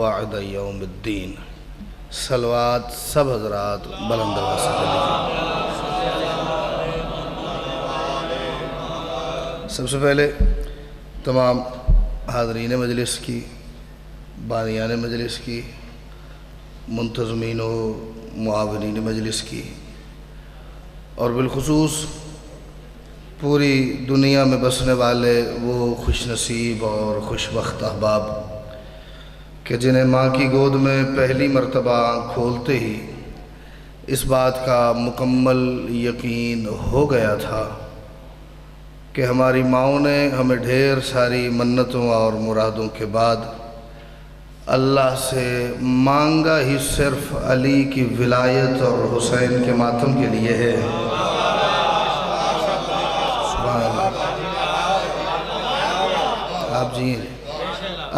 بعد یوم الدین۔ صلوات سب حضرات بلند آواز سے پڑھیں۔ سب سے پہلے تمام حاضرین مجلس کی، بانیان مجلس کی، منتظمین و معاونین مجلس کی، اور بالخصوص پوری دنیا میں بسنے والے وہ خوش نصیب اور خوش بخت احباب کہ جنہیں ماں کی گود میں پہلی مرتبہ آنکھ کھولتے ہی اس بات کا مکمل یقین ہو گیا تھا کہ ہماری ماؤں نے ہمیں ڈھیر ساری منتوں اور مرادوں کے بعد اللہ سے مانگا ہی صرف علی کی ولایت اور حسین کے ماتم کے لیے ہے۔ سبحان اللہ۔ آپ جی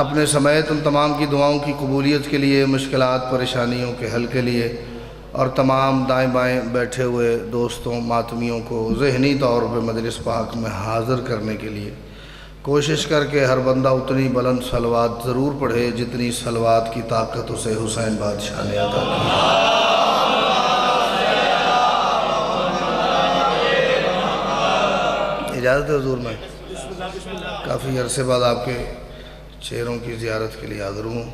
اپنے سمیت ان تمام کی دعاؤں کی قبولیت کے لیے، مشکلات پریشانیوں کے حل کے لیے، اور تمام دائیں بائیں بیٹھے ہوئے دوستوں ماتمیوں کو ذہنی طور پہ مجلس پاک میں حاضر کرنے کے لیے کوشش کر کے ہر بندہ اتنی بلند صلوات ضرور پڑھے جتنی صلوات کی طاقت اسے حسین بادشاہ نے عطا کی۔ اجازت ہے حضور، میں کافی عرصے بعد آپ کے چہروں کی زیارت کے لیے حاضر ہوں،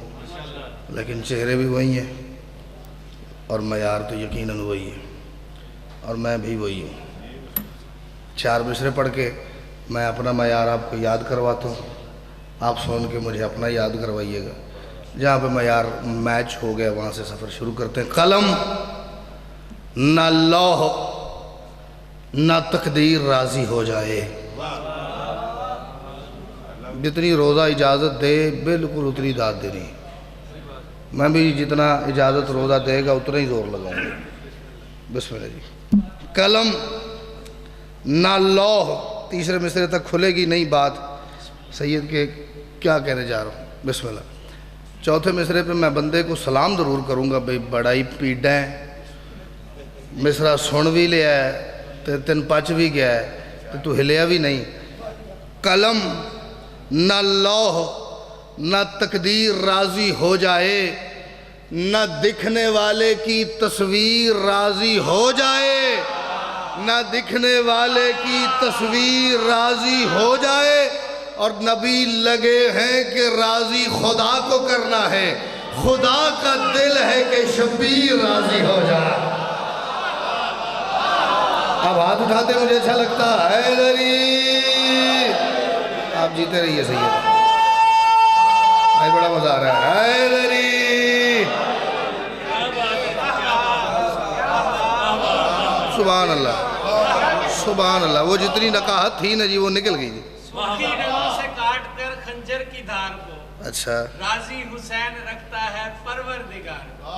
لیکن چہرے بھی وہی ہیں اور معیار تو یقیناً وہی ہے، اور میں بھی وہی ہوں۔ 4 مصرے پڑھ کے میں اپنا معیار آپ کو یاد کرواتا ہوں، آپ سن کے مجھے اپنا یاد کروائیے گا۔ جہاں پہ معیار میچ ہو گیا وہاں سے سفر شروع کرتے ہیں۔ قلم نہ لوح نہ تقدیر راضی ہو جائے، جتنی روزہ اجازت دے بالکل اتنی داد دینی، میں بھی جتنا اجازت روزہ دے گا اتنا ہی زور لگاؤں گا۔ بسم اللہ جی۔ قلم نہ لوح، تیسرے مصرے تک کھلے گی نہیں بات سید کے کیا کہنے جا رہا ہوں۔ بسم اللہ۔ چوتھے مصرے پہ میں بندے کو سلام ضرور کروں گا، بھئی بڑائی پیڈیں مصرہ سن بھی لیا ہے تین پچ بھی گیا ہے تو ہلیا بھی نہیں۔ قلم نہ لوح نہ تقدیر راضی ہو جائے، نہ دکھنے والے کی تصویر راضی ہو جائے، نہ دکھنے والے کی تصویر راضی ہو جائے، اور نبی لگے ہیں کہ راضی خدا کو کرنا ہے، خدا کا دل ہے کہ شبیر راضی ہو جائے۔ اب ہاتھ اٹھاتے مجھے اچھا لگتا ہے حیدری، آپ جیتے رہیے سید، آج بڑا مزہ آ رہا ہے۔ حیدری سبحان اللہ سبحان اللہ، وہ جتنی نقاہت تھی نا جی وہ نکل گئی جی۔ سوکھی رگوں سے کاٹ کر خنجر کی دھار کو اچھا راضی حسین رکھتا ہے پروردگار کو۔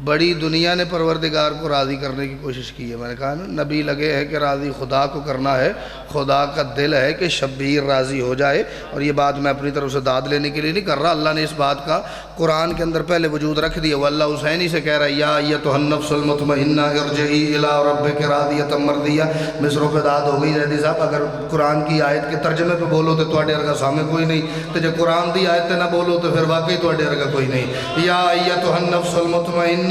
بڑی دنیا نے پروردگار کو راضی کرنے کی کوشش کی ہے، میں نے کہا نا نبی لگے ہے کہ راضی خدا کو کرنا ہے، خدا کا دل ہے کہ شبیر راضی ہو جائے۔ اور یہ بات میں اپنی طرف سے داد لینے کے لیے نہیں کر رہا، اللہ نے اس بات کا قرآن کے اندر پہلے وجود رکھ دیا۔ وہ اللہ حسین ہی سے کہہ رہا ہے یا ایتھا النفس المطمئنہ ارجعی الی ربک راضیۃ مرضیہ۔ مصروں پہ داد ہو گئی زیدی صاحب، اگر قرآن کی آیت کے ترجمے پہ بولو تو تواڈے ارگا سامنے کوئی نہیں، تو جب قرآن دی آیت نہ بولو تو پھر واقعی تواڈے ارگا کوئی نہیں۔ یا ایتھا النفس المطمئنہ،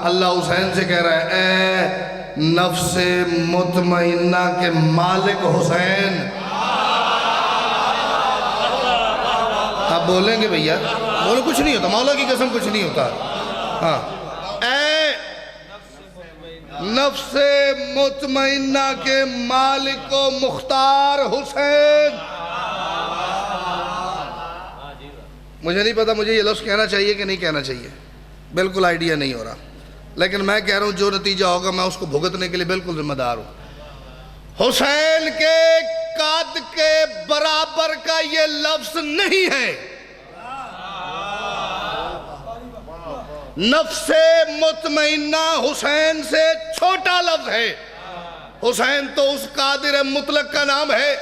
اللہ حسین سے کہہ رہا ہے اے نفس مطمئنہ کے مالک حسین۔ آپ بولیں گے بھیا، بولو کچھ نہیں ہوتا، مولا کی قسم کچھ نہیں ہوتا۔ ہاں، اے نفس مطمئنہ کے مالک و مختار حسین۔ مجھے نہیں پتا مجھے یہ لفظ کہنا چاہیے کہ نہیں کہنا چاہیے، بالکل آئیڈیا نہیں ہو رہا، لیکن میں کہہ رہا ہوں جو نتیجہ ہوگا میں اس کو بھگتنے کے لیے بالکل ذمہ دار ہوں۔ حسین کے قد کے برابر کا یہ لفظ نہیں ہے۔ نفس مطمئنہ حسین سے چھوٹا لفظ ہے۔ حسین تو اس قادر مطلق کا نام ہے۔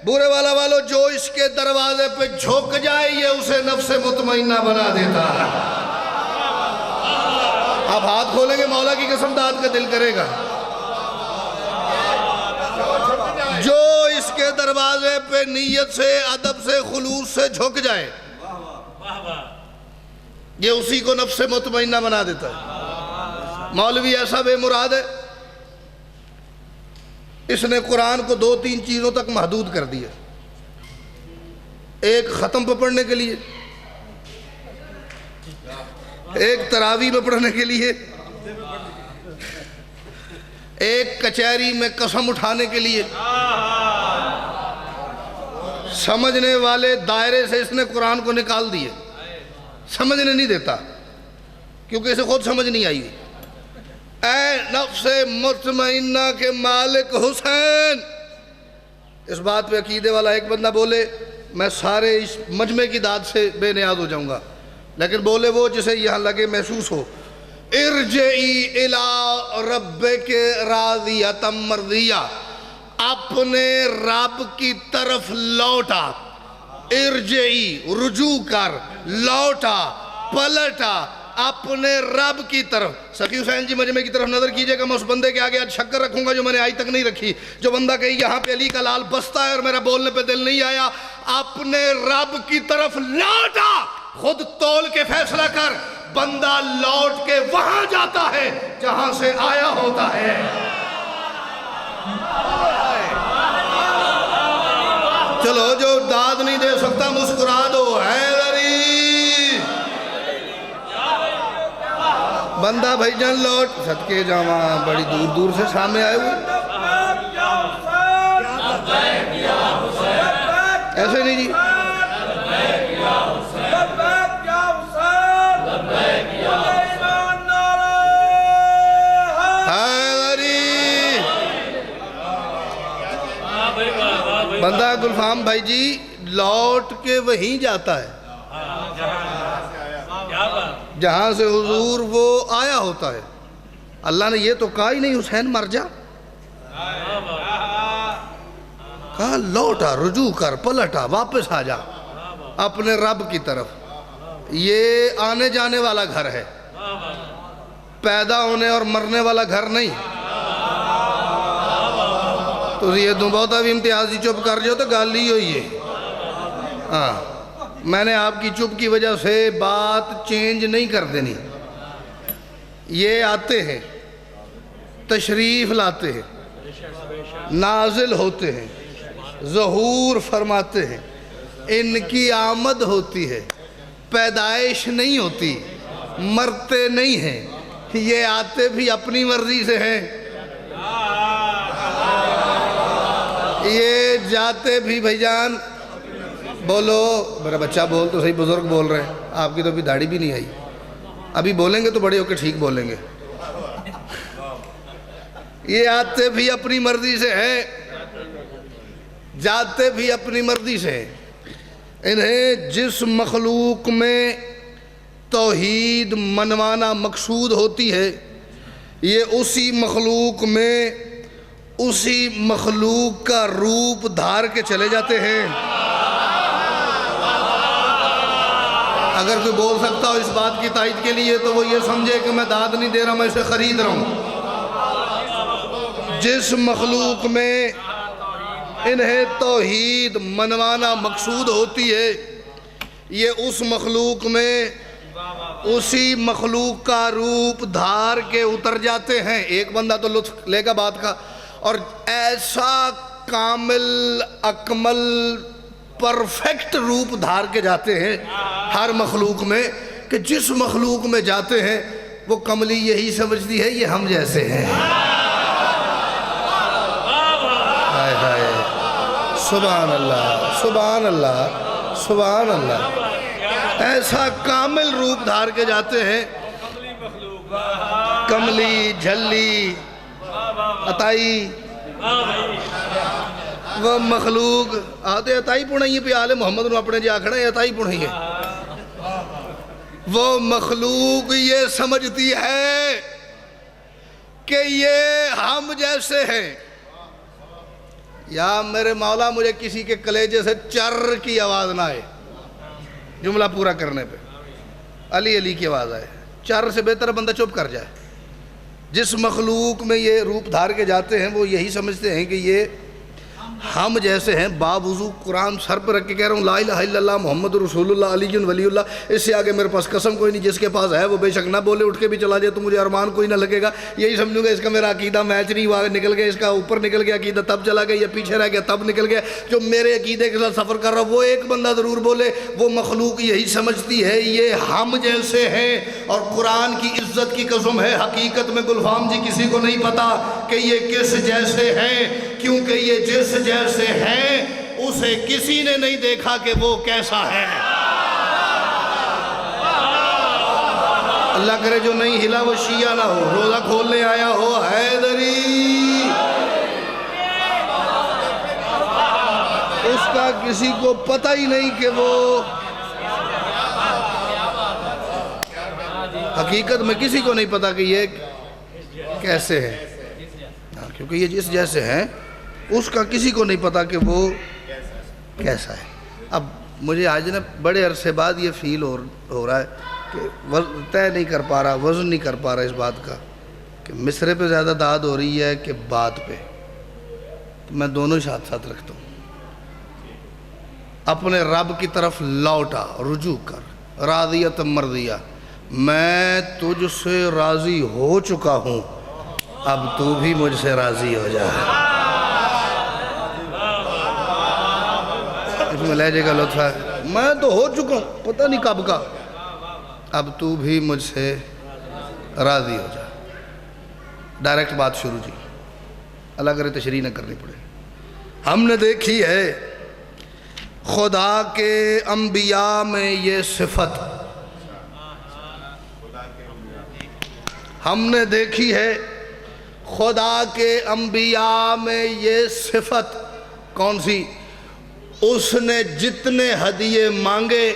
بورے والا والو جو اس کے دروازے پہ جھوک جائے یہ اسے نفس مطمئنہ بنا دیتا ہے۔ آپ ہاتھ کھولیں گے مولا کی قسم داد کا دل کرے گا۔ جو اس کے دروازے پہ نیت سے ادب سے خلوص سے جھک جائے یہ اسی کو نفس مطمئنہ بنا دیتا ہے۔ مولوی ایسا بے مراد ہے، اس نے قرآن کو 2-3 چیزوں تک محدود کر دیا۔ ایک ختم پہ پڑھنے کے لیے، ایک تراویح میں پڑھنے کے لیے، ایک کچہری میں قسم اٹھانے کے لیے۔ سمجھنے والے دائرے سے اس نے قرآن کو نکال دیے، سمجھنے نہیں دیتا کیونکہ اسے خود سمجھ نہیں آئی۔ اے نفس مطمئنہ کے مالک حسین، اس بات پہ عقیدے والا ایک بندہ بولے میں سارے اس مجمع کی داد سے بے نیاز ہو جاؤں گا، لیکن بولے وہ جسے یہاں لگے محسوس ہو، ارجعی الی ربک راضیۃ مرضیہ، اپنے رب کی طرف لوٹا، ارجعی رجوع کر، لوٹا، پلٹا اپنے رب کی طرف۔ سخی حسین جی مجمع کی طرف نظر کیجئے کہ میں اس بندے کے آگے آج شکر رکھوں گا جو میں نے آج تک نہیں رکھی، جو بندہ کہی یہاں پہ علی کا لال بستا ہے اور میرا بولنے پہ دل نہیں آیا، اپنے رب کی طرف لوٹا، خود تول کے فیصلہ کر، بندہ لوٹ کے وہاں جاتا ہے جہاں سے آیا ہوتا ہے۔ چلو جو داد نہیں دے سکتا مسکرا دو، حیدری بندہ بھائی جان لوٹ صدقے جاواں، بڑی دور دور سے سامنے آئے ہوئے، ایسے نہیں جی، بندہ گلفام بھائی جی لوٹ کے وہیں جاتا ہے جہاں سے حضور وہ آیا ہوتا ہے۔ اللہ نے یہ تو کہا ہی نہیں حسین مر جا، کہا لوٹا، رجوع کر، پلٹا، واپس آ جا اپنے رب کی طرف۔ یہ آنے جانے والا گھر ہے، پیدا ہونے اور مرنے والا گھر نہیں۔ تو یہ دو بہتا بھی امتیازی چپ کر جو تو گالی ہوئی ہے۔ ہاں میں نے آپ کی چپ کی وجہ سے بات چینج نہیں کر دینی۔ یہ آتے ہیں، تشریف لاتے ہیں، نازل ہوتے ہیں، ظہور فرماتے ہیں، ان کی آمد ہوتی ہے، پیدائش نہیں ہوتی، مرتے نہیں ہیں، یہ آتے بھی اپنی مرضی سے ہیں، یہ جاتے بھی بھائی جان بولو، میرا بچہ بول تو صحیح، بزرگ بول رہے ہیں، آپ کی تو ابھی داڑھی بھی نہیں آئی، ابھی بولیں گے تو بڑے ہو کے ٹھیک بولیں گے۔ یہ آتے بھی اپنی مرضی سے ہیں، جاتے بھی اپنی مرضی سے ہیں۔ انہیں جس مخلوق میں توحید منوانا مقصود ہوتی ہے، یہ اسی مخلوق میں اسی مخلوق کا روپ دھار کے چلے جاتے ہیں۔ اگر کوئی بول سکتا ہو اس بات کی تائید کے لیے تو وہ یہ سمجھے کہ میں داد نہیں دے رہا، میں اسے خرید رہا ہوں۔ جس مخلوق میں انہیں توحید منوانا مقصود ہوتی ہے، یہ اس مخلوق میں اسی مخلوق کا روپ دھار کے اتر جاتے ہیں۔ ایک بندہ تو لطف لے گا بات کا، اور ایسا کامل اکمل پرفیکٹ روپ دھار کے جاتے ہیں ہر مخلوق میں کہ جس مخلوق میں جاتے ہیں وہ کملی یہی سمجھتی ہے یہ ہم جیسے ہیں۔ ہائے ہائے، سبحان اللہ، سبحان اللہ، سبحان اللہ، ایسا کامل روپ دھار کے جاتے ہیں، کملی، جھلی، عطائی، وہ مخلوق آتے عطائی پڑھائیے پہ آل محمد نے اپنے جی آکھڑا ہے عطائی پڑھائیے۔ وہ مخلوق یہ سمجھتی ہے کہ یہ ہم جیسے ہیں۔ یا میرے مولا مجھے کسی کے کلیجے سے چر کی آواز نہ آئے جملہ پورا کرنے پہ، علی علی کی آواز آئے، چر سے بہتر بندہ چپ کر جائے۔ جس مخلوق میں یہ روپ دھار کے جاتے ہیں وہ یہی سمجھتے ہیں کہ یہ ہم جیسے ہیں باوضو قرآن سر پہ رکھ کے کہہ رہا ہوں لا الہ الا اللہ محمد رسول اللہ علی ولی اللہ، اس سے آگے میرے پاس قسم کوئی نہیں، جس کے پاس ہے وہ بے شک نہ بولے، اٹھ کے بھی چلا جائے تو مجھے ارمان کوئی نہ لگے گا، یہی سمجھوں گا اس کا میرا عقیدہ میچ نہیں ہوا، نکل گیا اس کا اوپر نکل گیا عقیدہ تب چلا گیا، یا پیچھے رہ گیا تب نکل گیا، جو میرے عقیدے کے ساتھ سفر کر رہا وہ ایک بندہ ضرور بولے، وہ مخلوق یہی سمجھتی ہے یہ ہم جیسے ہیں، اور قرآن کی عزت کی قسم ہے حقیقت میں گلفام جی کسی کو نہیں پتا کہ یہ کس جیسے ہیں، کیونکہ یہ جس جیسے ہیں اسے کسی نے نہیں دیکھا کہ وہ کیسا ہے۔ اللہ کرے جو نہیں ہلا وہ شیعہ نہ ہو، روزہ کھولنے آیا ہو حیدری، اس کا کسی کو پتہ ہی نہیں کہ وہ حقیقت میں کسی کو نہیں پتا کہ یہ کیسے ہے، کیونکہ یہ جس جیسے ہیں اس کا کسی کو نہیں پتا کہ وہ کیسا ہے۔ اب مجھے آج نا بڑے عرصے بعد یہ فیل ہو رہا ہے کہ طے نہیں کر پا رہا، وزن نہیں کر پا رہا اس بات کا کہ مصرے پہ زیادہ داد ہو رہی ہے کہ بات پہ، تو میں دونوں ساتھ ساتھ رکھتا ہوں۔ اپنے رب کی طرف لوٹا، رجوع کر، راضیت مرضیہ، میں تجھ سے راضی ہو چکا ہوں، اب تو بھی مجھ سے راضی ہو جا۔ اس میں لہجے کا لطف ہے، میں تو ہو چکا ہوں پتہ نہیں کب کا، اب تو بھی مجھ سے راضی ہو جا۔ ڈائریکٹ بات شروع جی، اللہ کرے تشریح نہ کرنی پڑے۔ ہم نے دیکھی ہے خدا کے انبیاء میں یہ صفت، ہم نے دیکھی ہے خدا کے انبیاء میں یہ صفت، کون سی؟ اس نے جتنے ہدیے مانگے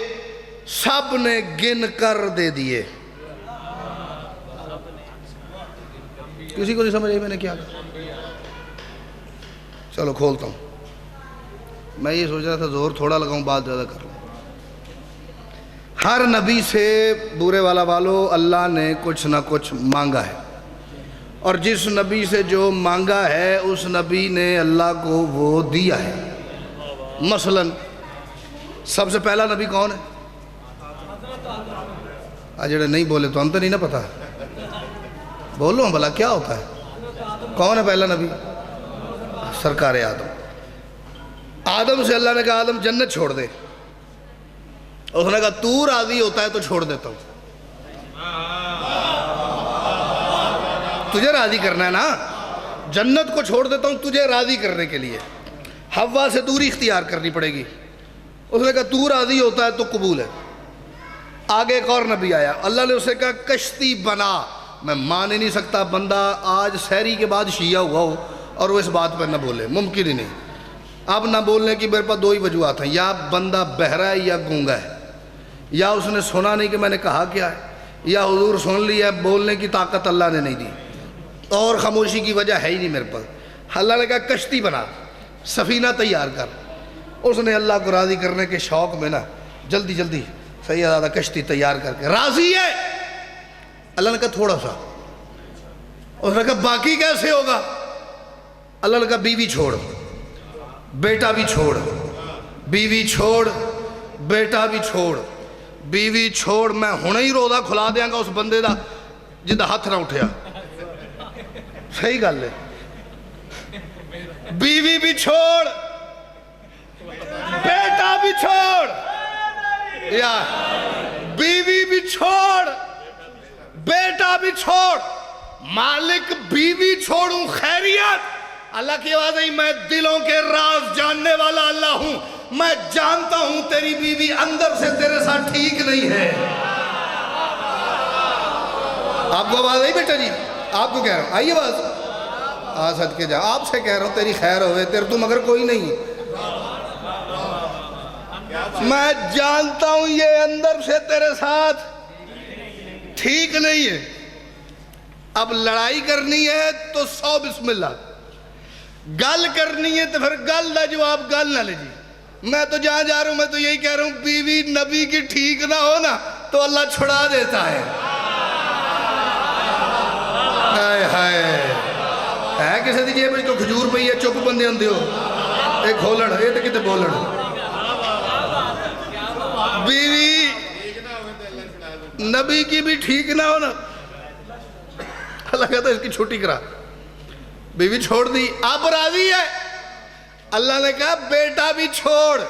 سب نے گن کر دے دیے۔ کسی کو نہیں سمجھ آئی میں نے کیا کہا؟ چلو کھولتا ہوں، میں یہ سوچ رہا تھا زور تھوڑا لگاؤں بات زیادہ کر لوں۔ ہر نبی سے بورے والا والو اللہ نے کچھ نہ کچھ مانگا ہے، اور جس نبی سے جو مانگا ہے اس نبی نے اللہ کو وہ دیا ہے۔ مثلا سب سے پہلا نبی کون ہے؟ جڑے نہیں بولے تو ہم تو نہیں نہ پتا، بولو بھلا کیا ہوتا ہے؟ کون ہے پہلا نبی؟ سرکار آدم۔ آدم سے اللہ نے کہا آدم جنت چھوڑ دے، اس نے کہا تو راضی ہوتا ہے تو چھوڑ دیتا ہوں، تجھے راضی کرنا ہے نا، جنت کو چھوڑ دیتا ہوں تجھے راضی کرنے کے لیے، حوا سے دوری اختیار کرنی پڑے گی۔ اس نے کہا تو راضی ہوتا ہے تو قبول ہے۔ آگے ایک اور نبی آیا، اللہ نے اسے کہا کشتی بنا۔ میں مان ہی نہیں سکتا بندہ آج سحری کے بعد شیعہ ہوا ہو اور وہ اس بات پر نہ بولے، ممکن ہی نہیں۔ اب نہ بولنے کی میرے پاس دو ہی وجوہات ہیں، یا بندہ بہرا ہے یا گونگا ہے، یا اس نے سنا نہیں کہ میں نے کہا کیا ہے، یا حضور سن لیا ہے، بولنے کی طاقت اللہ نے نہیں دی، اور خاموشی کی وجہ ہے ہی نہیں میرے پاس۔ اللہ نے کہا کشتی بنا، سفینہ تیار کر۔ اس نے اللہ کو راضی کرنے کے شوق میں نا جلدی جلدی سیدہ کشتی تیار کر کے راضی ہے۔ اللہ نے کہا تھوڑا سا، اس نے کہا باقی کیسے ہوگا؟ اللہ نے کہا بیوی چھوڑ، بیٹا بھی چھوڑ، بیوی چھوڑ، بیٹا بھی چھوڑ، بیوی چھوڑ، میں ہنے ہی روزہ کھلا دیاں گا اس بندے دا جدہ ہاتھ نہ اٹھیا۔ صحیح گل ہے، بیوی بھی چھوڑ، بیٹا بھی چھوڑ، یا بیوی بھی چھوڑ، بیٹا بھی چھوڑ، مالک بیوی چھوڑوں خیریت۔ اللہ کی آواز ہے میں دلوں کے راز جاننے والا اللہ ہوں، میں جانتا ہوں تیری بیوی اندر سے تیرے ساتھ ٹھیک نہیں ہے۔ آپ کو آواز آئی بیٹا جی؟ آپ کو کہہ رہا ہوں، آئیے آواز، صدقے جا، آپ سے کہہ رہا ہوں تیری خیر ہوئے، تیرے تو مگر کوئی نہیں۔ میں جانتا ہوں یہ اندر سے تیرے ساتھ ٹھیک نہیں ہے۔ اب لڑائی کرنی ہے تو 100 بسم اللہ، گل کرنی ہے تو پھر گل دا جواب گل نہ لے جی۔ میں تو جہاں جا رہا ہوں میں تو یہی کہہ رہا ہوں بیوی نبی کی ٹھیک نہ ہو نا تو اللہ چھڑا دیتا ہے۔ ہائے ہائے، ہے کسی دی جیب وچ کوئی کھجور پئی ہے چپ بندے ہوندے ہو؟ ایک کھولڑ یہ تو کتے بولڑ بیوی نبی کی بھی ٹھیک نہ ہونا اللہ کہتا ہے اس کی چھوٹی کرا بیوی چھوڑ دی اب راضی ہے اللہ نے کہا بیٹا بھی چھوڑ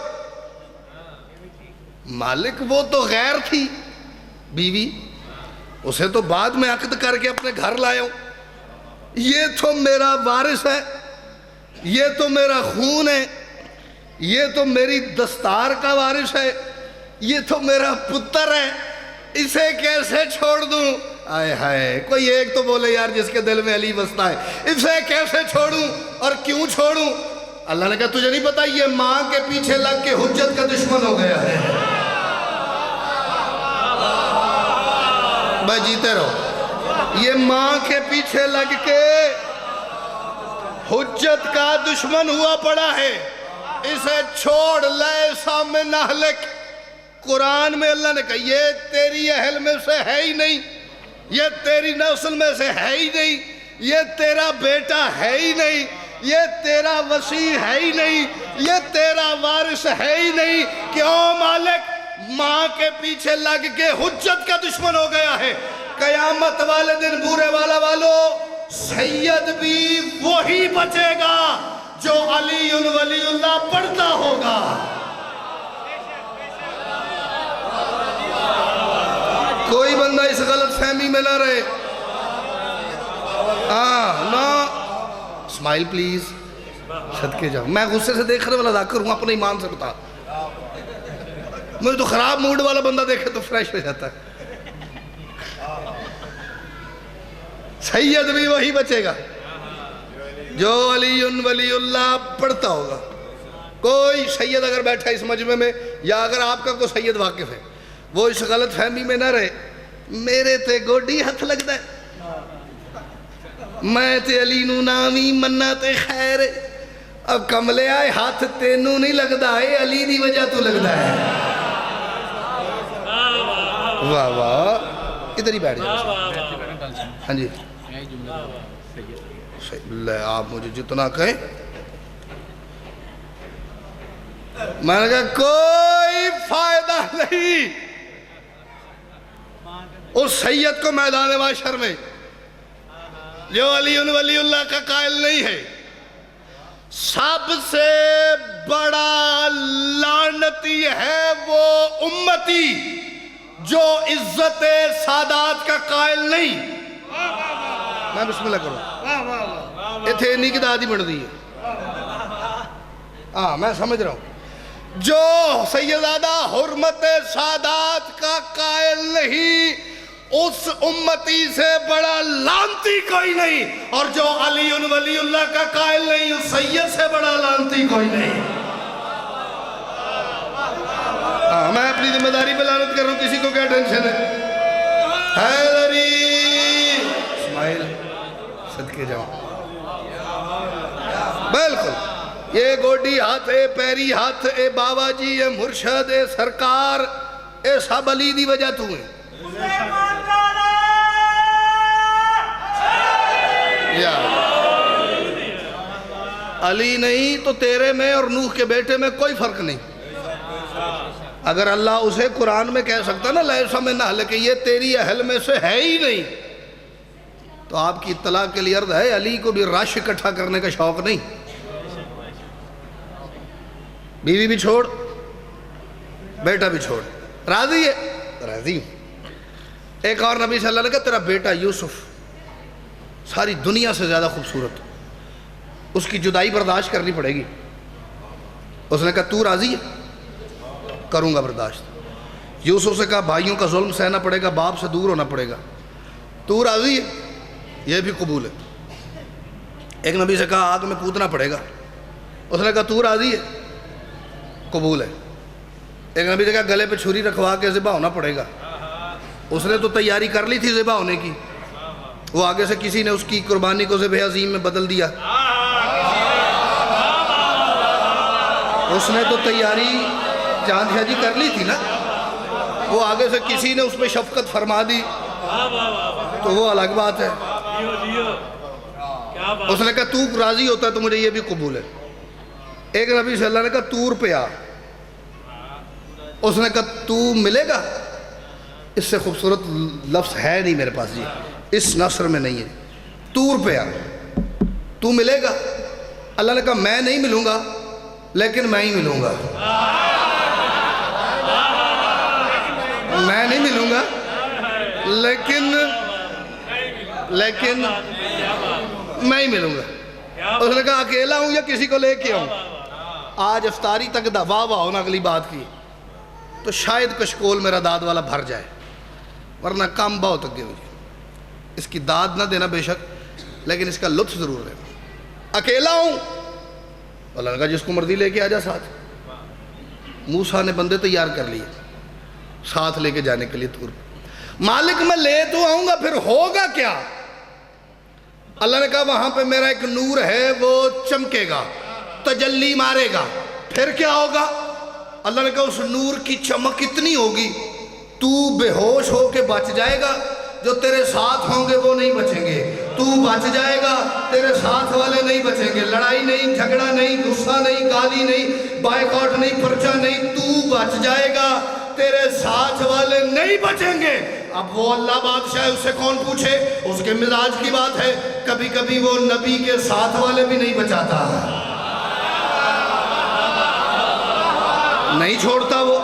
مالک وہ تو غیر تھی بیوی اسے تو بعد میں عقد کر کے اپنے گھر لائے ہوں یہ تو میرا وارث ہے یہ تو میرا خون ہے یہ تو میری دستار کا وارث ہے یہ تو میرا پتر ہے اسے کیسے چھوڑ دوں آئے ہائے کوئی ایک تو بولے یار جس کے دل میں علی بستا ہے اسے کیسے چھوڑوں اور کیوں چھوڑوں اللہ نے کہا تجھے نہیں پتا یہ ماں کے پیچھے لگ کے حجت کا دشمن ہو گیا ہے بھائی جیتے رہو یہ ماں کے پیچھے لگ کے حجت کا دشمن ہوا پڑا ہے اسے چھوڑ لے سامنے نہلک قرآن میں اللہ نے کہا یہ تیری اہل میں سے ہے ہی نہیں یہ تیری نسل میں سے ہے ہی نہیں یہ تیرا بیٹا ہے ہی نہیں یہ تیرا وسیع ہے ہی نہیں یہ تیرا وارث ہے ہی نہیں کیوں مالک ماں کے پیچھے لگ کے حجت کا دشمن ہو گیا ہے قیامت والے دن بورے والا والو سید بھی وہی بچے گا جو علی ولی اللہ پڑھتا ہوگا کوئی بندہ اس غلط فہمی میں نہ رہے نا اسمائل پلیز صدقے جاؤ میں غصے سے دیکھ رہے والا ذاکر ہوں اپنے ایمان سے بتا مجھے تو خراب موڈ والا بندہ دیکھے تو فریش ہو جاتا ہے سید بھی وہی بچے گا جو علی ولی اللہ پڑھتا ہوگا کوئی سید اگر بیٹھا اس مجمع میں یا اگر آپ کا کوئی سید واقف ہے وہ اس غلط فہمی میں نہ رہے میرے تے گوڈی ہتھ لگتا ہے میں تے علی نو نامی منہ تے خیر اب کملے آئے ہاتھ تینوں نہیں لگتا ہے علی دی وجہ تو لگتا ہے واہ واہ ادھر ہی بیٹھ جائے ہاں جی اللہ آپ مجھے جتنا کہیں میں نے کہا کوئی فائدہ نہیں اس سید کو میدان معاشر میں جو علی ولی اللہ کا قائل نہیں ہے سب سے بڑا لعنتی ہے وہ امتی جو عزت سادات کا قائل نہیں میں بسم اللہ کروں یہ تھے نہیں کہ دادی بڑھ دی ہے ہاں میں سمجھ رہا ہوں جو سیدادہ حرمت سادات کا قائل نہیں اس امتی سے بڑا لعنتی کوئی نہیں اور جو علی ولی اللہ کا قائل نہیں اس سید سے بڑا لعنتی کوئی نہیں میں اپنی ذمہ داری پہ لعنت کر رہا ہوں کسی کو کیا ٹینشن ہے حیدری اسماعیل صدقے جاؤں بالکل یہ گوڈی ہاتھ اے پیری ہاتھ اے بابا جی اے مرشد اے سرکار اے سب علی دی وجہ تو ہیں علی نہیں تو تیرے میں اور نوح کے بیٹے میں کوئی فرق نہیں اگر اللہ اسے قرآن میں کہہ سکتا نا لیسا من اہلک یہ تیری اہل میں سے ہے ہی نہیں تو آپ کی اطلاع کے لیے عرض ہے علی کو بھی رش اکٹھا کرنے کا شوق نہیں بیوی بھی چھوڑ بیٹا بھی چھوڑ راضی ہے راضی ایک اور نبی صلی اللہ علیہ وسلم تیرا بیٹا یوسف ساری دنیا سے زیادہ خوبصورت اس کی جدائی برداشت کرنی پڑے گی اس نے کہا تو راضی ہے کروں گا برداشت یوسف سے کہا بھائیوں کا ظلم سہنا پڑے گا باپ سے دور ہونا پڑے گا تو راضی ہے یہ بھی قبول ہے ایک نبی سے کہا آگ میں کودنا پڑے گا اس نے کہا تو راضی ہے قبول ہے ایک نبی سے کہا گلے پہ چھری رکھوا کے ذبح ہونا پڑے گا اس نے تو تیاری کر لی تھی ذبح ہونے کی وہ آگے سے کسی نے اس کی قربانی کو ذبح عظیم میں بدل دیا اس نے تو تیاری چاند شاہ جی کر لی تھی نا وہ آگے سے کسی نے اس پہ شفقت فرما دی تو وہ الگ بات ہے اس نے کہا تو راضی ہوتا ہے تو مجھے یہ بھی قبول ہے ایک نبی صلی اللہ علیہ وسلم نے کہا تور پہ آ. اس نے کہا تو ملے گا؟ اس سے خوبصورت لفظ ہے نہیں میرے پاس جی، اس نثر میں نہیں ہے. تور پہ آ، تو ملے گا؟ اللہ نے کہا میں نہیں ملوں گا لیکن میں ہی ملوں گا. میں نہیں ملوں گا لیکن میں ہی ملوں گا. اس نے کہا اکیلا ہوں یا کسی کو لے کے آؤں؟ آج افطاری تک دا واہ واہ ہونا اگلی بات کی تو شاید کشکول میرا داد والا بھر جائے، ورنہ کام بہت اگے ہو جائے. اس کی داد نہ دینا بے شک، لیکن اس کا لطف ضرور لینا. اکیلا ہوں، اللہ نے کہا جس کو مرضی لے کے آ جا ساتھ. موسیٰ نے بندے تیار کر لیے ساتھ لے کے جانے کے لیے تور. مالک میں لے تو آؤں گا پھر ہوگا کیا؟ اللہ نے کہا وہاں پہ میرا ایک نور ہے وہ چمکے گا، تجلی مارے گا. پھر کیا ہوگا؟ اللہ نے کہا اس نور کی چمک اتنی ہوگی تو بے ہوش ہو کے بچ جائے گا، جو تیرے ساتھ ہوں گے وہ نہیں بچیں گے. تو بچ جائے گا، تیرے ساتھ والے نہیں بچیں گے. لڑائی نہیں، جھگڑا نہیں، غصہ نہیں، گالی نہیں، بائیکاٹ نہیں، پرچہ نہیں. تو بچ جائے گا، تیرے ساتھ والے نہیں بچیں گے. اب وہ اللہ بادشاہ ہے، اس سے کون پوچھے؟ اس کے مزاج کی بات ہے. کبھی کبھی وہ نبی کے ساتھ والے بھی نہیں بچاتا، نہیں چھوڑتا. وہ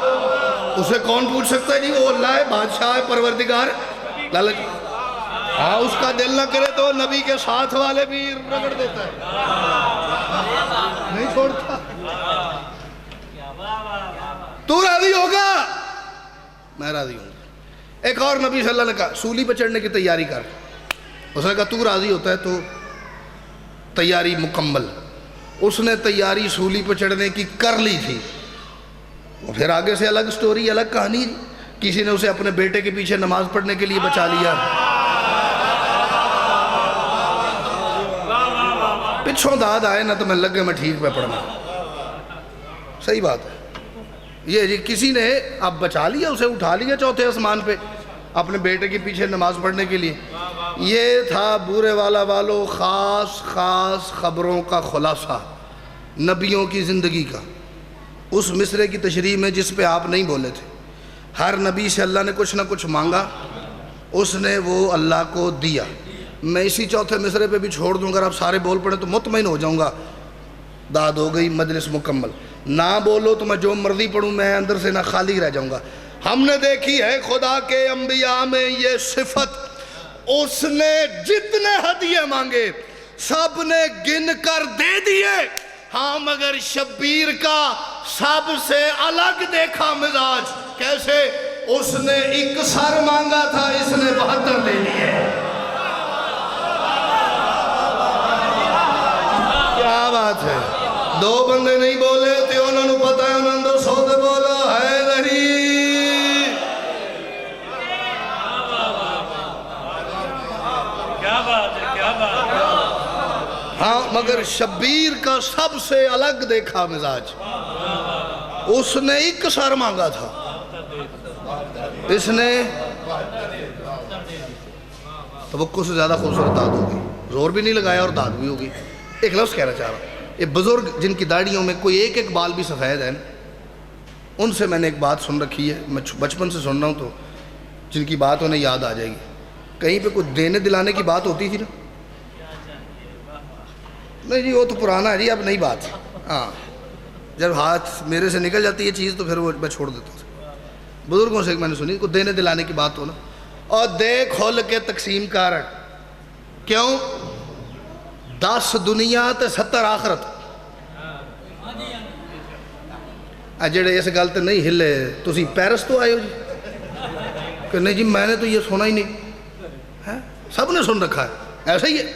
اسے کون پوچھ سکتا ہے؟ جی وہ اللہ ہے، بادشاہ ہے، پروردگار. لالچ ہاں اس کا دل نہ کرے تو نبی کے ساتھ والے بھی رگڑ دیتا ہے، نہیں چھوڑتا. تو راضی ہوگا، میں راضی ہوں. ایک اور نبی صلی اللہ علیہ وسلم نے کہا سولی پہ چڑھنے کی تیاری کر. اس نے کہا تو راضی ہوتا ہے تو تیاری مکمل. اس نے تیاری سولی پہ چڑھنے کی کر لی تھی. پھر آگے سے الگ سٹوری، الگ کہانی. کسی نے اسے اپنے بیٹے کے پیچھے نماز پڑھنے کے لیے بچا لیا، پچھوں داد آئے نہ تو میں لگے میں ٹھیک پہ پڑھنا. صحیح بات ہے یہ جی. کسی نے اب بچا لیا، اسے اٹھا لیا چوتھے آسمان پہ اپنے بیٹے کے پیچھے نماز پڑھنے کے لیے. یہ تھا بورے والا والو خاص خاص خبروں کا خلاصہ نبیوں کی زندگی کا. اس مصرے کی تشریح میں جس پہ آپ نہیں بولے تھے. ہر نبی سے اللہ نے کچھ نہ کچھ مانگا، اس نے وہ اللہ کو دیا. میں اسی چوتھے مصرے پہ بھی چھوڑ دوں، اگر آپ سارے بول پڑیں تو مطمئن ہو جاؤں گا داد ہو گئی، مجلس مکمل. نہ بولو تو میں جو مرضی پڑھوں، میں اندر سے نہ خالی رہ جاؤں گا. ہم نے دیکھی ہے خدا کے انبیاء میں یہ صفت، اس نے جتنے ہدیے مانگے سب نے گن کر دے دیے. ہاں مگر شبیر کا سب سے الگ دیکھا مزاج. کیسے؟ اس نے ایک سر مانگا تھا، اس نے 72 لے لیے. کیا بات ہے؟ دو بندے نہیں بولے تھے، انہوں نے پتا ہے انہوں نے 100 دے بولا ہے نہیں. کیا بات ہے، کیا بات ہے. ہاں مگر شبیر کا سب سے الگ دیکھا مزاج. اس نے ایک سر مانگا تھا، اس نے توقع سے زیادہ خوبصورت داد ہوگی. زور بھی نہیں لگایا اور داد بھی ہوگی. ایک لفظ کہنا چاہ رہا ہوں، یہ بزرگ جن کی داڑھیوں میں کوئی ایک ایک بال بھی سفید ہے، ان سے میں نے ایک بات سن رکھی ہے. میں بچپن سے سن رہا ہوں تو جن کی بات انہیں یاد آ جائے گی. کہیں پہ کوئی دینے دلانے کی بات ہوتی تھی نا، نہیں جی وہ تو پرانا ہے جی، اب نئی بات. ہاں جب ہاتھ میرے سے نکل جاتی ہے چیز تو پھر وہ میں چھوڑ دیتا ہوں. بزرگوں سے میں نے سنی کوئی دینے دلانے کی بات ہو نا، اور دے کھول کے تقسیم کر. کیوں؟ 10 دنیا تے 70 آخرت. جڑے اس گل تے نہیں ہلے تسی پیرس تو آئے ہو جی کہ نہیں جی میں نے تو یہ سنا ہی نہیں. سب نے سن رکھا ہے، ایسا ہی ہے.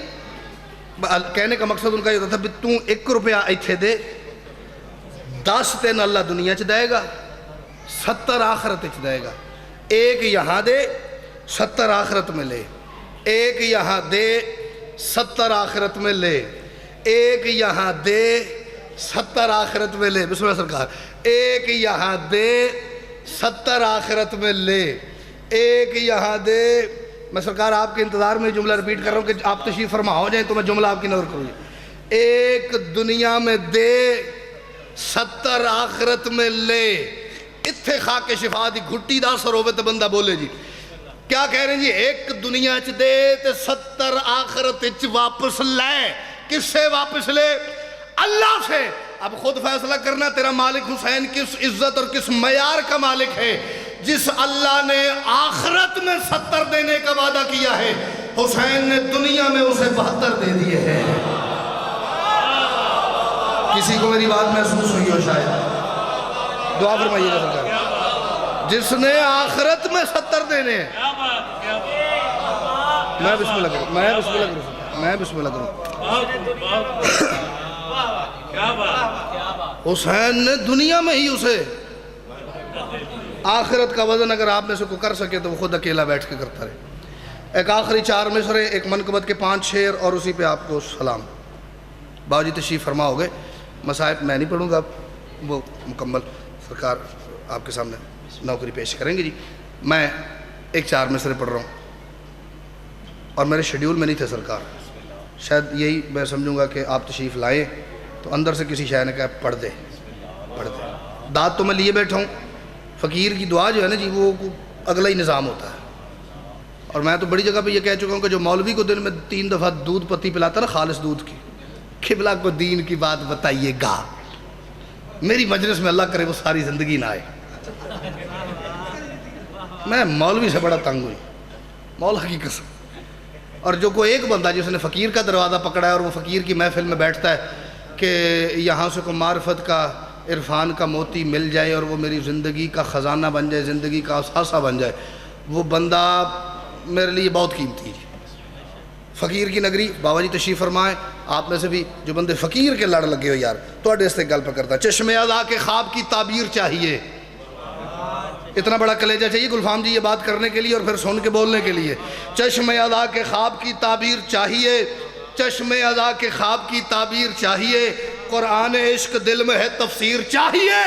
کہنے کا مقصد ان کا یہ ہوتا تھا بھی تو 1 روپیہ ایتھے دے، 10 تین اللہ دنیا چ دے گا، 70 آخرت چ دے گا. 1 یہاں دے 70 آخرت میں لے. 1 یہاں دے 70 آخرت میں لے. 1 یہاں دے 70 آخرت میں لے. بسم اللہ سرکار. 1 یہاں دے 70 آخرت میں لے. 1 یہاں دے. میں سرکار آپ کے انتظار میں جملہ ریپیٹ کر رہا ہوں کہ آپ تشریف فرما ہو جائیں تو میں جملہ آپ کی نظر کروں. 1 دنیا میں دے 70 آخرت میں لے اتھے خاک شفا دی گھٹی دا اثر ہوئے تو بندہ بولے جی کیا کہہ رہے ہیں جی ایک دنیا چ دے تے 70 آخرت چ واپس لے کس سے واپس لے اللہ سے اب خود فیصلہ کرنا تیرا مالک حسین کس عزت اور کس معیار کا مالک ہے جس اللہ نے آخرت میں 70 دینے کا وعدہ کیا ہے حسین نے دنیا میں اسے 72 دے دیے ہیں کسی کو میری بات محسوس ہوئی ہو شاید دعا فرمائیے گا سرکار جس نے آخرت میں 70 دینے ہیں میں بسم اللہ کروں میں بسم اللہ کروں حسین نے دنیا میں ہی اسے آخرت کا وزن اگر آپ میں سے کوئی کر سکے تو وہ خود اکیلا بیٹھ کے کرتا رہے ایک آخری 4 مصرے ایک منقبت کے 5 شعر اور اسی پہ آپ کو سلام بابا جی تشریف فرما ہو گئے مصائب میں نہیں پڑھوں گا وہ مکمل سرکار آپ کے سامنے نوکری پیش کریں گے جی میں ایک 4 مصرے پڑھ رہا ہوں اور میرے شیڈیول میں نہیں تھے سرکار شاید یہی میں سمجھوں گا کہ آپ تشریف لائیں تو اندر سے کسی شاعر نے کہا پڑھ دے داد تو میں لیے بیٹھا ہوں فقیر کی دعا جو ہے نا جی وہ اگلا ہی نظام ہوتا ہے اور میں تو بڑی جگہ پہ یہ کہہ چکا ہوں کہ جو مولوی کو دن میں 3 دفعہ دودھ پتی پلاتا نا خالص دودھ کی قبلہ کو دین کی بات بتائیے گا میری مجلس میں اللہ کرے وہ ساری زندگی نہ آئے میں مولوی سے بڑا تنگ ہوئی مولا کی قسم اور جو کوئی ایک بندہ جس نے فقیر کا دروازہ پکڑا ہے اور وہ فقیر کی محفل میں بیٹھتا ہے کہ یہاں سے کوئی معرفت کا عرفان کا موتی مل جائے اور وہ میری زندگی کا خزانہ بن جائے زندگی کا اثاثہ بن جائے وہ بندہ میرے لیے بہت قیمتی ہے فقیر کی نگری بابا جی تشریف فرمائیں آپ میں سے بھی جو بندے فقیر کے لڑ لگے ہو یار تو اڈے سے گل پہ کرتا چشم اعضاء کے خواب کی تعبیر چاہیے اتنا بڑا کلیجہ چاہیے گلفام جی یہ بات کرنے کے لیے اور پھر سن کے بولنے کے لیے چشم اعضاء کے خواب کی تعبیر چاہیے چشم اعضاء کے خواب کی تعبیر چاہیے قرآن عشق دل میں ہے تفسیر چاہیے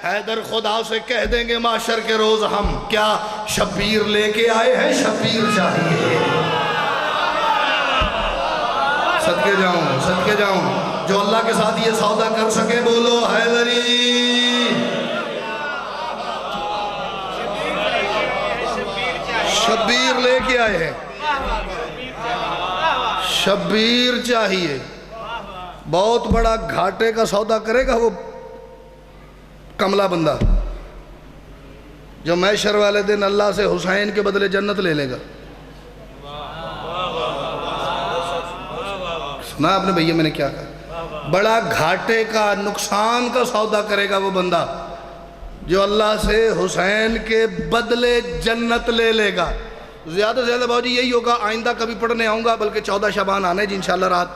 حیدر خدا سے کہہ دیں گے معاشر کے روز ہم کیا شبیر لے کے آئے ہیں شبیر چاہیے صدقے جاؤں جو اللہ کے ساتھ یہ سودا کر سکے بولو حیدری شبیر لے کے آئے ہیں شبیر چاہیے بہت بڑا گھاٹے کا سودا کرے گا وہ کملا بندہ جو محشر والے دن اللہ سے حسین کے بدلے جنت لے لے گا سنا آپ نے بھئیے میں نے کیا کہا بڑا گھاٹے کا نقصان کا سودا کرے گا وہ بندہ جو اللہ سے حسین کے بدلے جنت لے لے گا زیادہ سے زیادہ بابا جی یہی ہوگا آئندہ کبھی پڑھنے آؤں گا بلکہ 14 شعبان آنے جی انشاءاللہ رات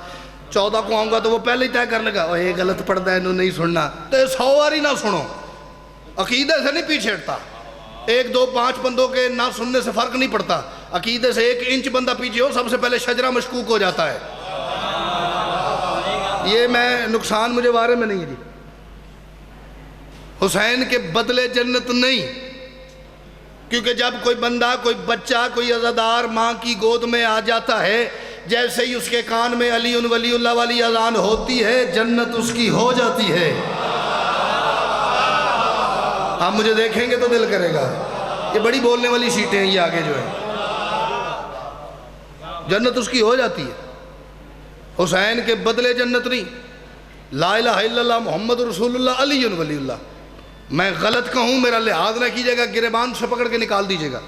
14 کو آؤں گا تو وہ پہلے ہی طے کرنے کا وہ یہ غلط پڑھتا ہے انہوں نہیں سننا تو 100 بار ہی نہ سنو عقیدے سے نہیں پیچھے ہٹتا 1 2 5 بندوں کے نہ سننے سے فرق نہیں پڑتا عقیدے سے 1 انچ بندہ پیچھے ہو سب سے پہلے شجرہ مشکوک ہو جاتا ہے یہ میں نقصان مجھے بارے میں نہیں ہے جی حسین کے بدلے جنت نہیں کیونکہ جب کوئی بندہ کوئی بچہ کوئی عزادار ماں کی گود میں آ جاتا ہے جیسے ہی اس کے کان میں علی ولی اللہ والی اذان ہوتی ہے جنت اس کی ہو جاتی ہے آپ مجھے دیکھیں گے تو دل کرے گا یہ بڑی بولنے والی سیٹیں ہیں یہ آگے جو ہے جنت اس کی ہو جاتی ہے حسین کے بدلے جنت نہیں لا الہ الا اللہ محمد رسول اللہ علی ولی اللہ میں غلط کہوں میرا لحاظ نہ کیجئے گا گریبان سے پکڑ کے نکال دیجئے گا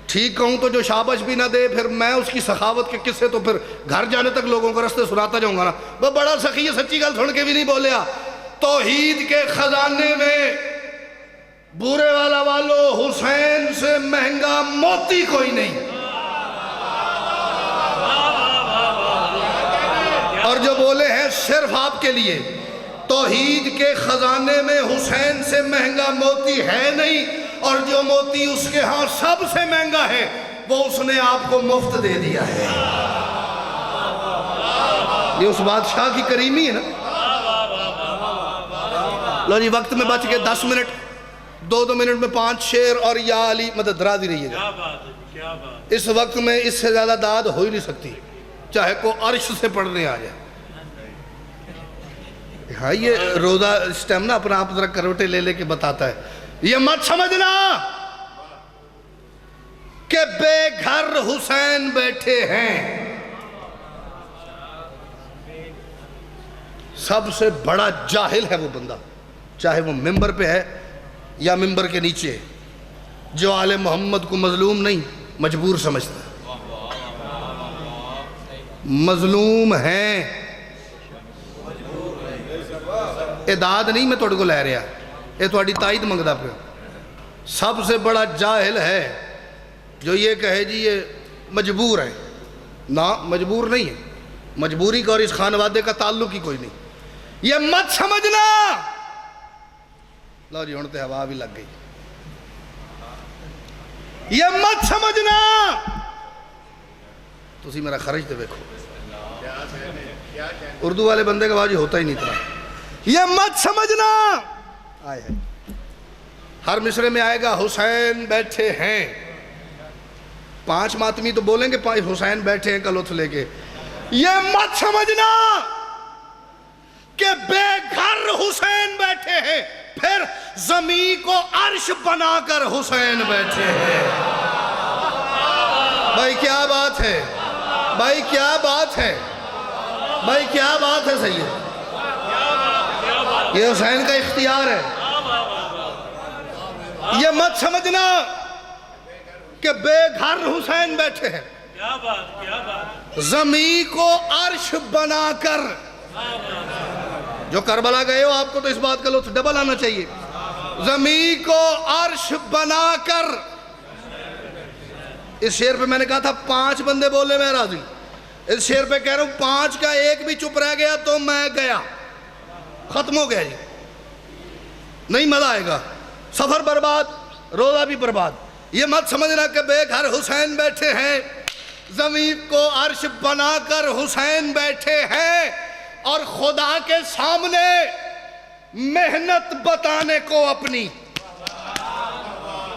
ٹھیک کہوں تو جو شابش بھی نہ دے پھر میں اس کی سخاوت کے قصے تو پھر گھر جانے تک لوگوں کو رستے سناتا جاؤں گا نا وہ بڑا سخی ہے سچی گل سن کے بھی نہیں بولیا توحید کے خزانے میں بورے والا والو حسین سے مہنگا موتی کوئی نہیں اور جو بولے ہیں صرف آپ کے لیے توحید کے خزانے میں حسین سے مہنگا موتی ہے نہیں اور جو موتی اس کے ہاں سب سے مہنگا ہے وہ اس نے آپ کو مفت دے دیا ہے یہ اس بادشاہ کی کریمی ہے نا لو جی وقت میں بچ کے 10 منٹ 2 منٹ میں 5 شعر اور یا علی مدد راضی رہیے گا اس وقت میں اس سے زیادہ داد ہو ہی نہیں سکتی چاہے کو عرش سے پڑھنے آ جائے ہاں یہ روزہ اس ٹائم نا اپنا آپ ذرا کروٹے لے لے کے بتاتا ہے. یہ مت سمجھنا کہ بے گھر حسین بیٹھے ہیں. سب سے بڑا جاہل ہے وہ بندہ، چاہے وہ ممبر پہ ہے یا ممبر کے نیچے، جو آل محمد کو مظلوم نہیں مجبور سمجھتا ہے. مظلوم ہیں، اداد نہیں میں توڑ کو لے رہا، یہ توڑی تائید منگدہ پہ. سب سے بڑا جاہل ہے جو یہ کہے جی یہ مجبور ہے. نہ مجبور نہیں ہے، مجبوری کا اور اس خانوادے کا تعلق ہی کوئی نہیں. یہ مت سمجھنا. لو جی ہونتے ہوا بھی لگ گئی. یہ مت سمجھنا. تسی میرا خرج تے دیکھو، اردو والے بندے کا واجی ہوتا ہی نہیں تھا. یہ مت سمجھنا. آئے ہیں ہر مصرے میں آئے گا حسین بیٹھے ہیں. 5 ماتمی تو بولیں گے حسین بیٹھے ہیں کا لطف لے کے. یہ مت سمجھنا کہ بے گھر حسین بیٹھے ہیں پھر زمین کو عرش بنا کر حسین بیٹھے ہیں. بھائی کیا بات ہے، بھائی کیا بات ہے، بھائی کیا بات ہے. سید یہ حسین کا اختیار ہے. یہ مت سمجھنا کہ بے گھر حسین بیٹھے ہیں زمین کو عرش بنا کر. جو کربلا گئے ہو آپ کو تو اس بات کا لطف ڈبل آنا چاہیے. زمین کو عرش بنا کر. اس شعر پہ میں نے کہا تھا 5 بندے بولے میں راضی. اس شعر پہ کہہ رہا ہوں 5 کا ایک بھی چپ رہ گیا تو میں گیا، ختم ہو گیا جی. نہیں مزہ آئے گا، سفر برباد، روزہ بھی برباد. یہ مت سمجھنا کہ بے گھر حسین بیٹھے ہیں زمین کو عرش بنا کر حسین بیٹھے ہیں اور خدا کے سامنے محنت بتانے کو اپنی.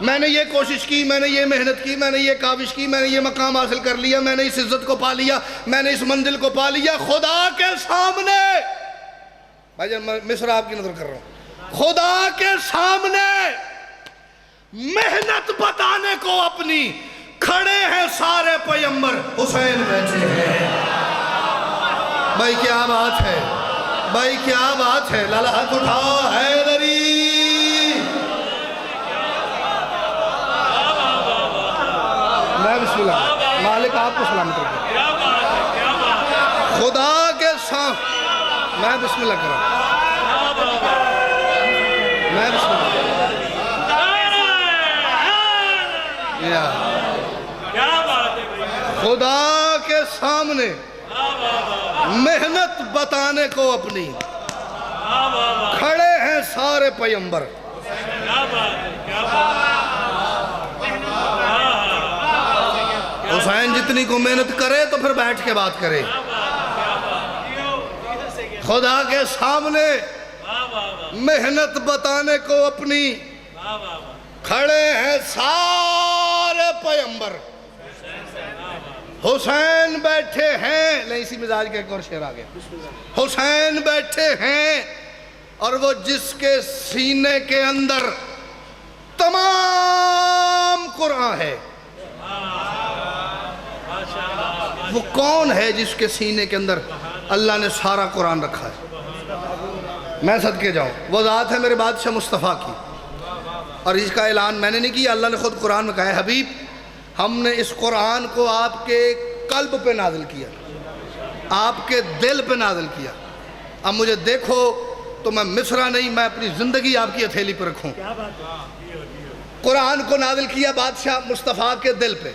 میں نے یہ کوشش کی، میں نے یہ محنت کی، میں نے یہ کاوش کی، میں نے یہ مقام حاصل کر لیا، میں نے اس عزت کو پا لیا، میں نے اس منزل کو پا لیا. خدا کے سامنے، بھائی جان میں مصر آپ کی نظر کر رہا ہوں، خدا کے سامنے محنت بتانے کو اپنی کھڑے ہیں سارے پیمبر حسین بیٹھے ہیں. بھائی کیا بات ہے، بھائی کیا بات ہے. لالا ہاتھ اٹھاؤ حیدری. میں بسم اللہ، مالک آپ کو سلامت رکھے. خدا کے سامنے میں بسم اللہ کر رہا ہوں، میں بسم اللہ. خدا کے سامنے محنت بتانے کو اپنی کھڑے ہیں سارے پیمبر. حسین جتنی کو محنت کرے تو پھر بیٹھ کے بات کرے. خدا کے سامنے محنت بتانے کو اپنی کھڑے ہیں سارے پیمبر حسین بیٹھے ہیں. نہیں اسی مزاج کا ایک اور شعر آ گیا. حسین بیٹھے ہیں اور وہ جس کے سینے کے اندر تمام قرآن ہے. وہ کون ہے جس کے سینے کے اندر اللہ نے سارا قرآن رکھا ہے؟ میں صدقے جاؤں، وہ ذات ہے میرے بادشاہ مصطفیٰ کی. اور اس کا اعلان میں نے نہیں کیا، اللہ نے خود قرآن میں کہا ہے حبیب ہم نے اس قرآن کو آپ کے قلب پہ نازل کیا، آپ کے دل پہ نازل کیا. اب مجھے دیکھو تو میں مصرع نہیں، میں اپنی زندگی آپ کی ہتھیلی پہ رکھوں. قرآن کو نازل کیا بادشاہ مصطفیٰ کے دل پہ.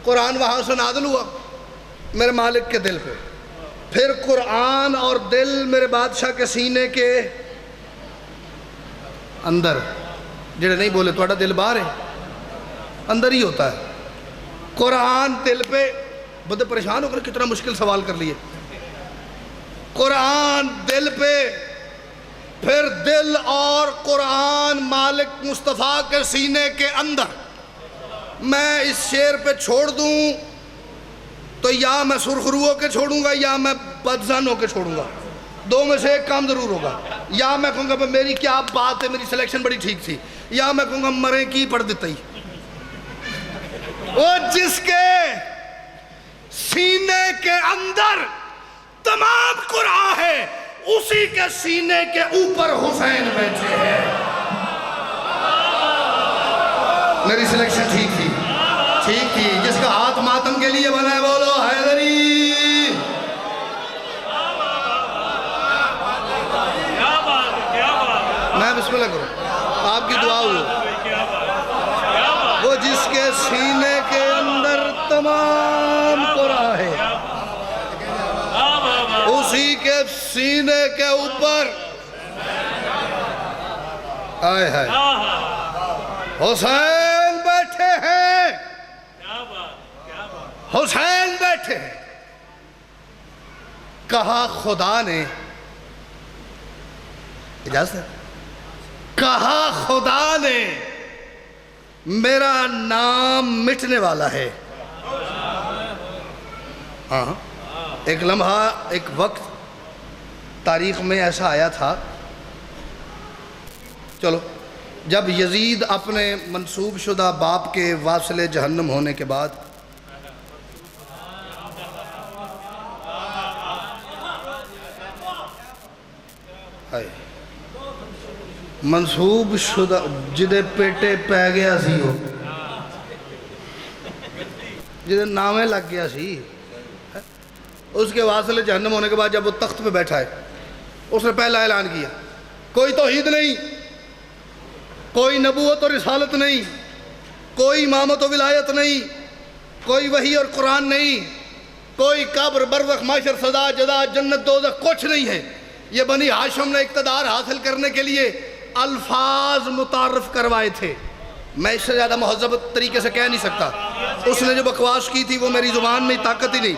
قرآن وہاں سے نازل ہوا میرے مالک کے دل پہ. پھر قرآن اور دل میرے بادشاہ کے سینے کے اندر. جڑے نہیں بولے توڑا دل باہر ہے، اندر ہی ہوتا ہے. قرآن دل پہ بندے پریشان ہو کر کتنا مشکل سوال کر لیے. قرآن دل پہ، پھر دل اور قرآن مالک مصطفیٰ کے سینے کے اندر. میں اس شعر پہ چھوڑ دوں تو یا میں سرخ رو ہو کے چھوڑوں گا یا میں بدظن ہو کے چھوڑوں گا. دو میں سے ایک کام ضرور ہوگا. یا میں کہوں گا میری کیا بات ہے, میری سلیکشن بڑی ٹھیک تھی, یا میں کہوں گا مرے کی پڑھ دیتا ہی. وہ جس کے سینے کے اندر تمام قرآن ہے, اسی کے سینے کے اوپر حسین بیٹھے ہیں. میری سلیکشن ٹھیک تھی, ٹھیک تھی. جس کا ہاتھ ماتم کے لیے بنا ہے بولو حیدری. میں بسم اللہ کروں, آپ کی دعا ہو. وہ جس کے سینے کے اندر تمام قرآن ہے, اسی کے سینے کے اوپر آئے ہے حسین بیٹھے ہیں. حسین بیٹھے ہیں. کہا خدا نے, اجازت ہے, کہا خدا نے میرا نام مٹنے والا ہے. ہاں, ایک لمحہ, ایک وقت تاریخ میں ایسا آیا تھا. چلو, جب یزید اپنے منسوب شدہ باپ کے واصل جہنم ہونے کے بعد منسوب شدہ جدے پیٹے پہ گیا سی, ہو جدے نامے لگ گیا سی, اس کے واصل جہنم ہونے کے بعد جب وہ تخت پہ بیٹھا ہے, اس نے پہلا اعلان کیا کوئی توحید نہیں, کوئی نبوت اور رسالت نہیں, کوئی امامت و ولایت نہیں, کوئی وحی اور قرآن نہیں, کوئی قبر برزخ محشر سزا جزا جنت دوزخ کچھ نہیں ہے. یہ بنی ہاشم نے اقتدار حاصل کرنے کے لیے الفاظ متعارف کروائے تھے. میں اس سے زیادہ مہذب طریقے سے کہہ نہیں سکتا. اس نے جو بکواس کی تھی وہ میری زبان میں طاقت ہی نہیں.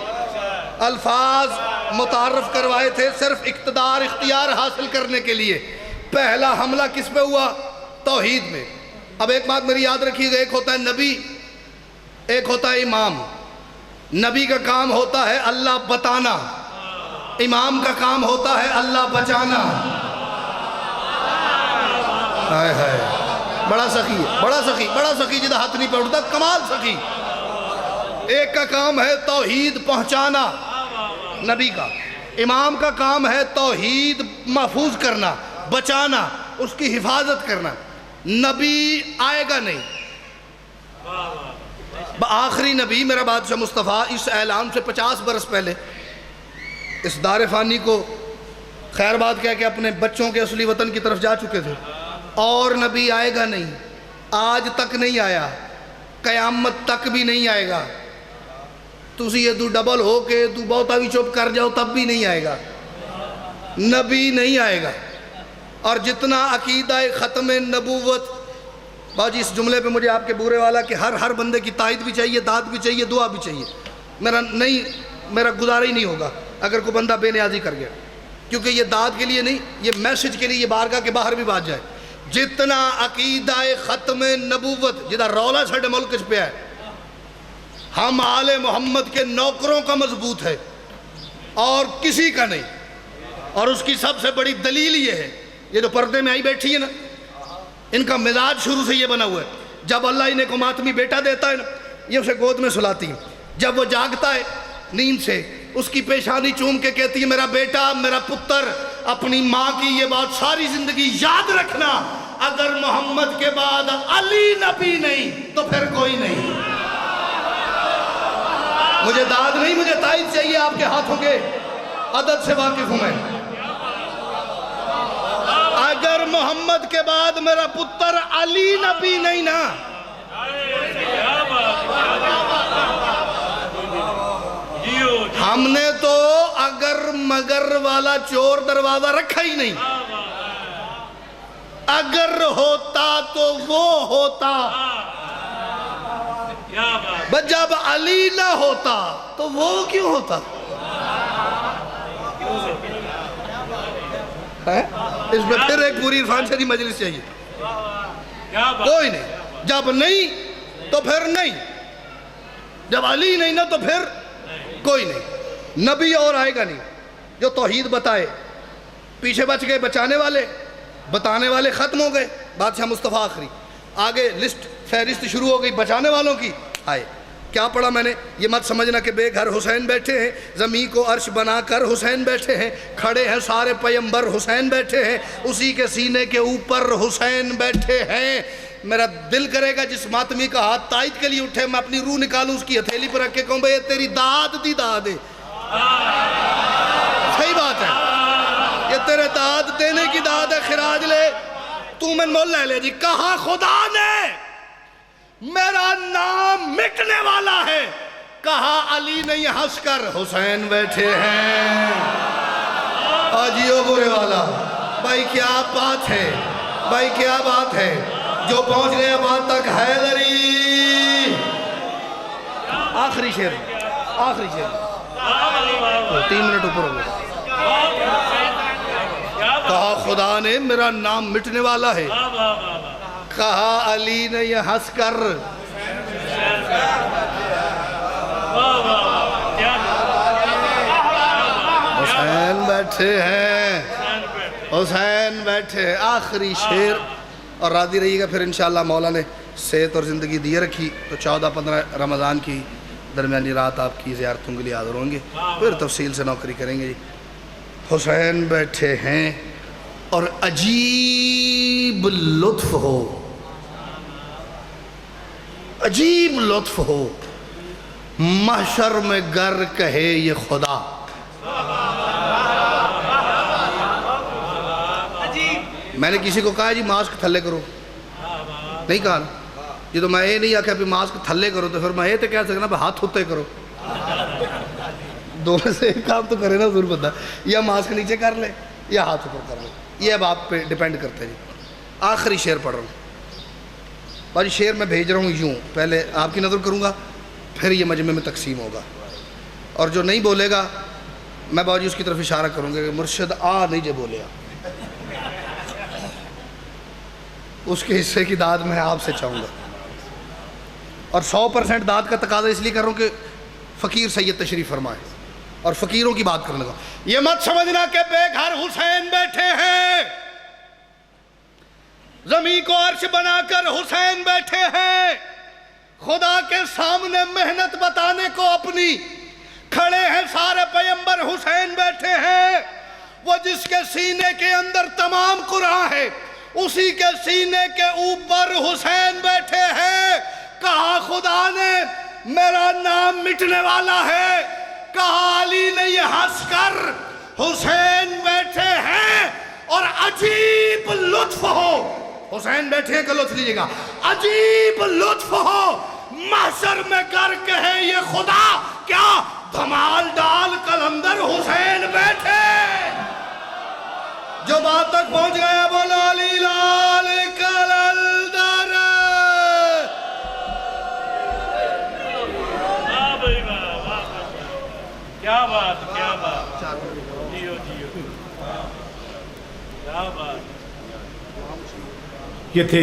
الفاظ متعارف کروائے تھے صرف اقتدار اختیار حاصل کرنے کے لیے. پہلا حملہ کس پہ ہوا؟ توحید میں. اب ایک بات میری یاد رکھیے گا, ایک ہوتا ہے نبی, ایک ہوتا ہے امام. نبی کا کام ہوتا ہے اللہ بتانا, امام کا کام ہوتا ہے اللہ بچانا. ہائے ہائے, بڑا سخی ہے, بڑا سخی, بڑا سخی جدہ ہاتھ نہیں پہ اٹھتا, کمال سخی. ایک کا کام ہے توحید پہنچانا نبی کا, امام کا کام ہے توحید محفوظ کرنا, بچانا, اس کی حفاظت کرنا. نبی آئے گا نہیں. آخری نبی میرا بادشاہ مصطفیٰ اس اعلان سے 50 برس پہلے اس دار فانی کو خیر بات کہہ کے اپنے بچوں کے اصلی وطن کی طرف جا چکے تھے. اور نبی آئے گا نہیں, آج تک نہیں آیا, قیامت تک بھی نہیں آئے گا. تسی یہ دو ڈبل ہو کے تو بہتا بھی چپ کر جاؤ تب بھی نہیں آئے گا. نبی نہیں آئے گا. اور جتنا عقیدہ ختم نبوت, باجی اس جملے پہ مجھے آپ کے بورے والا کہ ہر بندے کی تائید بھی چاہیے, داد بھی چاہیے, دعا بھی چاہیے. میرا گزارا ہی نہیں ہوگا اگر کوئی بندہ بے نیازی کر گیا, کیونکہ یہ داد کے لیے نہیں, یہ میسج کے لیے, یہ بارگاہ کے باہر بھی بات جائے. جتنا عقیدہ ختم نبوت جدہ رولا چھڑے ملک پہ ہے, ہم آل محمد کے نوکروں کا مضبوط ہے اور کسی کا نہیں. اور اس کی سب سے بڑی دلیل یہ ہے, یہ جو پردے میں آئی بیٹھی ہے نا, ان کا مزاج شروع سے یہ بنا ہوا ہے. جب اللہ انہیں کو ماتمی بیٹا دیتا ہے نا, یہ اسے گود میں سلاتی ہیں. جب وہ جاگتا ہے نیند سے, اس کی پیشانی چوم کے کہتی ہے میرا بیٹا, میرا پتر. اپنی ماں کی یہ بات ساری زندگی یاد رکھنا, اگر محمد کے بعد علی نبی نہیں تو پھر کوئی نہیں. مجھے داد نہیں, مجھے تائید چاہیے آپ کے ہاتھوں کے عدد سے واقف ہوں میں. اگر محمد کے بعد میرا پتر علی نبی نہیں نا, ہم نے تو اگر مگر والا چور دروازہ رکھا ہی نہیں. اگر ہوتا تو وہ ہوتا, جب علی نہ ہوتا تو وہ کیوں ہوتا؟ اس میں پھر ایک پوری عرفان شریف مجلس چاہیے. کوئی نہیں, جب نہیں تو پھر نہیں, جب علی نہیں نا تو پھر کوئی نہیں. نبی اور آئے گا نہیں جو توحید بتائے, پیچھے بچ گئے بچانے والے، بتانے والے ختم ہو گئے، بادشاہ مصطفیٰ آخری، آگے لسٹ فہرست شروع ہو گئی بچانے والوں کی. آئے کیا پڑھا میں نے؟ یہ مت سمجھنا کہ بے گھر حسین بیٹھے ہیں، زمین کو عرش بنا کر حسین بیٹھے ہیں، کھڑے ہیں سارے پیمبر حسین بیٹھے ہیں، اسی کے سینے کے اوپر حسین بیٹھے ہیں. میرا دل کرے گا جس ماتمی کا ہاتھ تائید کے لیے اٹھے میں اپنی روح نکالوں اس کی ہتھیلی پر رکھ کے کہوں بھئی یہ تیری داد دی داد ہے. صحیح بات ہے، یہ تیرے داد دینے کی داد ہے. خراج لے تو من مول لے لے جی. کہا خدا نے میرا نام مٹنے والا ہے، کہا علی نہیں ہنس کر حسین بیٹھے ہیں. آجیو برے والا بھائی کیا بات ہے، بھائی کیا بات ہے. جو پہنچ گئے بات تک حیدری. آخری شعر، آخری شعر 3 منٹ اوپر ہو گئے. کہا خدا نے میرا نام مٹنے والا ہے، کہا علی نے یہ ہنس کر حسین بیٹھے ہیں، حسین بیٹھے. آخری شعر. اور راضی رہیے گا پھر انشاءاللہ مولا نے صحت اور زندگی دیے رکھی تو 14-15 رمضان کی درمیانی رات آپ کی زیارتوں کے لیے حاضر ہوں گے، پھر تفصیل سے نوکری کریں گے. جی حسین بیٹھے ہیں اور عجیب لطف ہو، عجیب لطف ہو، محشر میں گر کہے یہ خدا. میں نے کسی کو کہا جی ماسک تھلے کرو، نہیں کہا نا جی. تو میں یہ نہیں آکھا ماسک تھلے کرو تو پھر میں یہ تو کہہ سکنا ہاتھ ہوتے کرو. دو میں سے ایک کام تو کرے نا ضرور بندہ، یا ماسک نیچے کر لے یا ہاتھ اوپر کر لے. یہ اب آپ پہ ڈیپینڈ کرتا ہے. جی آخری شعر پڑھ رہا ہوں باجی. شعر میں بھیج رہا ہوں یوں، پہلے آپ کی نظر کروں گا پھر یہ مجمع میں تقسیم ہوگا، اور جو نہیں بولے گا میں باجی اس کی طرف اشارہ کروں گا کہ مرشد آ نہیں جو بولے گا، اس کے حصے کی داد میں آپ سے چاہوں گا. اور 100% داد کا تقاضا اس لیے کر رہا ہوں کہ فقیر سید تشریف فرمائے اور فقیروں کی بات کرنے لگا. یہ مت سمجھنا کہ بے گھر حسین بیٹھے ہیں، زمین کو عرش بنا کر حسین بیٹھے ہیں، خدا کے سامنے محنت بتانے کو اپنی کھڑے ہیں سارے پیمبر حسین بیٹھے ہیں. وہ جس کے سینے کے اندر تمام قرآن ہے اسی کے سینے کے اوپر حسین بیٹھے ہیں. کہا خدا نے میرا نام مٹنے والا ہے، کہا علی نے یہ ہنس کر حسین بیٹھے ہیں. اور عجیب لطف ہو، حسین بیٹھے ہیں کہ لطف لیجئے گا، عجیب لطف ہو محشر میں گر کہے یہ خدا. کیا دھمال ڈال قلندر حسین بیٹھے. جو بات تک پہنچ گیا بولو علی لال قلندر. کیا بات، کیا بات، جیو جیو، کیا بات. یہ تھے